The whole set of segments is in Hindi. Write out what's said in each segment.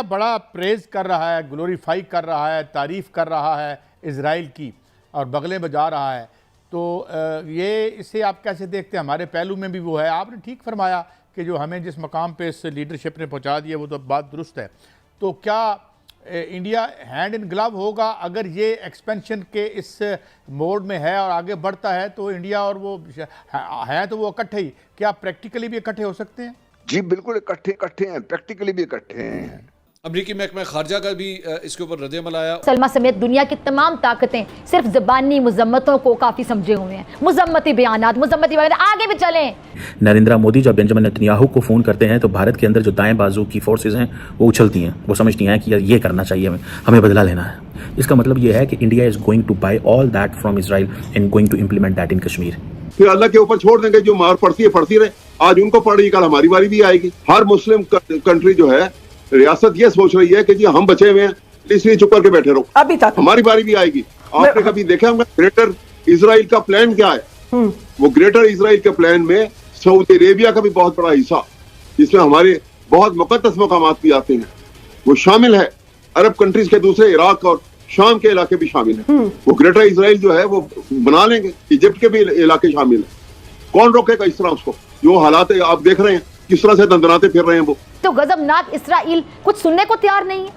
बड़ा प्रेज कर रहा है, ग्लोरीफाई कर रहा है, तारीफ़ कर रहा है इज़राइल की और बगलें बजा रहा है। तो ये इसे आप कैसे देखते हैं? हमारे पहलू में भी वो है। आपने ठीक फरमाया कि जो हमें जिस मकाम पे इस लीडरशिप ने पहुंचा दिया वो तो बात दुरुस्त है। तो क्या इंडिया हैंड इन ग्लव होगा अगर ये एक्सपेंशन के इस मोड में है और आगे बढ़ता है? तो इंडिया और वो हैं तो वो इकट्ठे ही, क्या प्रैक्टिकली भी इकट्ठे हो सकते हैं? जी बिल्कुल, इकट्ठे हैं, प्रैक्टिकली भी इकट्ठे हैं। अमरीकी महकमा खारजा का भी इसके ऊपर रद्द-ए-अमल आया। सलमा समेत दुनिया की तमाम ताकतें सिर्फ ज़बानी मुज़म्मतों को काफ़ी समझे हुए हैं। मुज़म्मती बयानात, आगे भी चलें। नरेंद्र मोदी जब बेंजामिन नेतन्याहू को फ़ोन करते हैं तो भारत के अंदर जो दाएं बाजू की फोर्सेस हैं वो उछलती हैं। वो समझती हैं कि ये करना चाहिए, हमें बदला लेना है। इसका मतलब ये है कि India is going to buy all that from Israel and going to implement that in Kashmir. फिर अल्लाह के ऊपर छोड़ देंगे, जो मार पड़ती है पड़ती रहे। आज उनको पड़ रही, कल हमारी बारी भी आएगी। हर मुस्लिम कंट्री जो है, रियासत ये सोच रही है कि जी हम बचे हुए हैं, इसलिए चुप करके बैठे रहो, अभी तक हमारी बारी भी आएगी। आपने कभी देखा होगा ग्रेटर इजराइल का प्लान क्या है? वो ग्रेटर इजराइल के प्लान में सऊदी अरेबिया का भी बहुत बड़ा हिस्सा, जिसमें हमारे बहुत मुकद्दस मकामात भी आते हैं, वो शामिल है। अरब कंट्रीज के दूसरे इराक और शाम के इलाके भी शामिल है। वो ग्रेटर इजराइल जो है वो बना लेंगे। इजिप्ट के भी इलाके शामिल है। कौन रोकेगा इस तरह उसको? जो हालात आप देख रहे हैं किस तरह से दंदनाते फिर रहे हैं वो। तो गजबनाक इसराइल कुछ सुनने को तैयार नहीं है।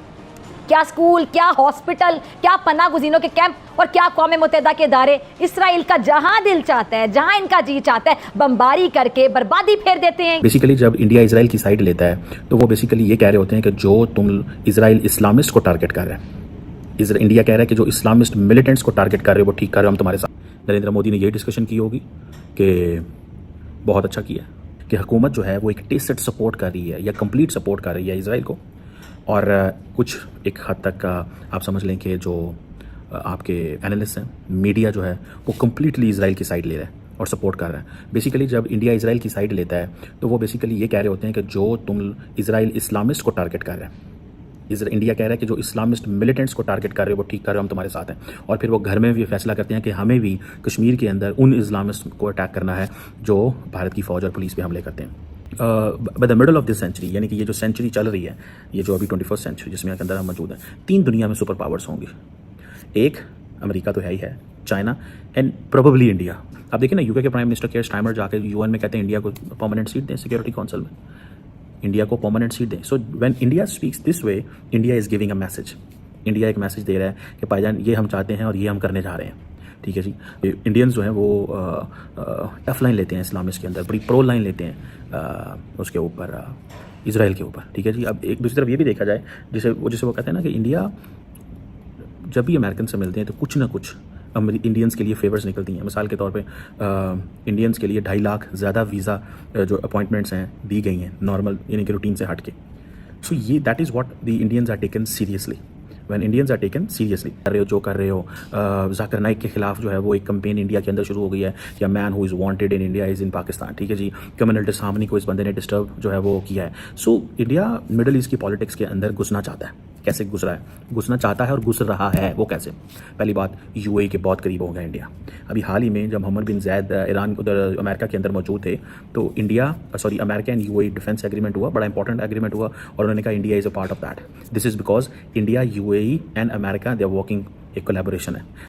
क्या स्कूल, क्या हॉस्पिटल, क्या पनाह गुज़ीनों के कैंप और क्या कौम मुत्तहिदा के इदारे इसराइल का जहां दिल चाहता है, जहां इनका जी चाहता है, बमबारी करके बर्बादी फेर देते हैं। बेसिकली जब इंडिया इजराइल की साइड लेता है तो वो बेसिकली ये कह रहे होते हैं कि जो तुम इजराइल इस्लामिस्ट को टारगेट कर रहे हैं, इंडिया कह रहा है कि जो इस्लामिस्ट मिलिटेंट्स को टारगेट कर रहे हो वो ठीक कर रहे हो, हम तुम्हारे साथ। नरेंद्र मोदी ने ये डिस्कशन की होगी कि बहुत अच्छा किया कि हुकूमत जो है वो एक टेसिड सपोर्ट कर रही है या कंप्लीट सपोर्ट कर रही है इजराइल को, और कुछ एक हद तक आप समझ लें कि जो आपके एनालिस्ट हैं, मीडिया जो है वो कम्प्लीटली इजराइल की साइड ले रहा है और सपोर्ट कर रहा है। बेसिकली जब इंडिया इजराइल की साइड लेता है तो वो बेसिकली ये कह रहे होते हैं कि जो तुम इजराइल इस्लामिस्ट को टारगेट कर रहे हैं, इंडिया कह रहा है कि जो इस्लामिस्ट मिलिटेंट्स को टारगेट कर रहे हो वो ठीक कर रहे हो, हम तुम्हारे साथ हैं। और फिर वो घर में भी फैसला करते हैं कि हमें भी कश्मीर के अंदर उन इस्लामिस्ट को अटैक करना है जो भारत की फ़ौज और पुलिस पे हमले करते हैं। By the middle of this century, यानी कि ये जो सेंचुरी चल रही है, ये जो अभी 21st सेंचुरी जिसमें के अंदर हम मौजूद हैं, 3 दुनिया में सुपर पावर्स होंगी। एक अमेरिका तो है ही है, चाइना एंड प्रोबेबली इंडिया। आप देखिए ना, यूके के प्राइम मिनिस्टर केयर स्टारमर जाकर यूएन में कहते हैं इंडिया को परमानेंट सीट दें सिक्योरिटी काउंसिल में, इंडिया को परमानेंट सीट दें। So when India speaks this way, India is giving a message. India एक मैसेज दे रहा है कि भाईजान ये हम चाहते हैं और ये हम करने जा रहे हैं। ठीक है जी। इंडियंस जो हैं वो टफ लाइन लेते हैं इस्लामिस्ट के अंदर, बड़ी प्रो लाइन लेते हैं उसके ऊपर, इजराइल के ऊपर। ठीक है जी। अब एक दूसरी तरफ ये भी देखा जाए, जिसे वो कहते हैं ना कि इंडिया जब भी अमेरिकन से मिलते हैं तो कुछ ना कुछ इंडियंस के लिए फेवर्स निकलती हैं। मिसाल के तौर पे इंडियंस के लिए 2.5 लाख ज़्यादा वीज़ा जो अपॉइंटमेंट्स हैं दी गई हैं नॉर्मल, यानी कि रूटीन से हट के। सो ये that is what the Indians are taken seriously. When Indians are taken seriously, कर रहे हो जो कर रहे हो। जाकिर नाइक के खिलाफ जो है वो एक कंपेन इंडिया के अंदर शुरू हो गई है कि man who is wanted in India is in Pakistan. ठीक है जी। कम्युनल डिसहार्मनी को इस बंदे ने डिस्टर्ब जो है वो किया है। सो इंडिया मिडल ईस्ट की पॉलिटिक्स के अंदर घुसना चाहता है। कैसे घुस रहा है? घुसना चाहता है और घुस रहा है। वो कैसे? पहली बात, यूएई के बहुत करीब हो गया इंडिया। अभी हाल ही में जब मोहम्मद बिन ज़ायद ईरान उधर अमेरिका के अंदर मौजूद थे तो America and UAE defence agreement हुआ, बड़ा इंपॉर्टेंट एग्रीमेंट हुआ, और उन्होंने कहा India is a part of that. This is because India, UAE and America they are working, एक कोलैबोरेशन है।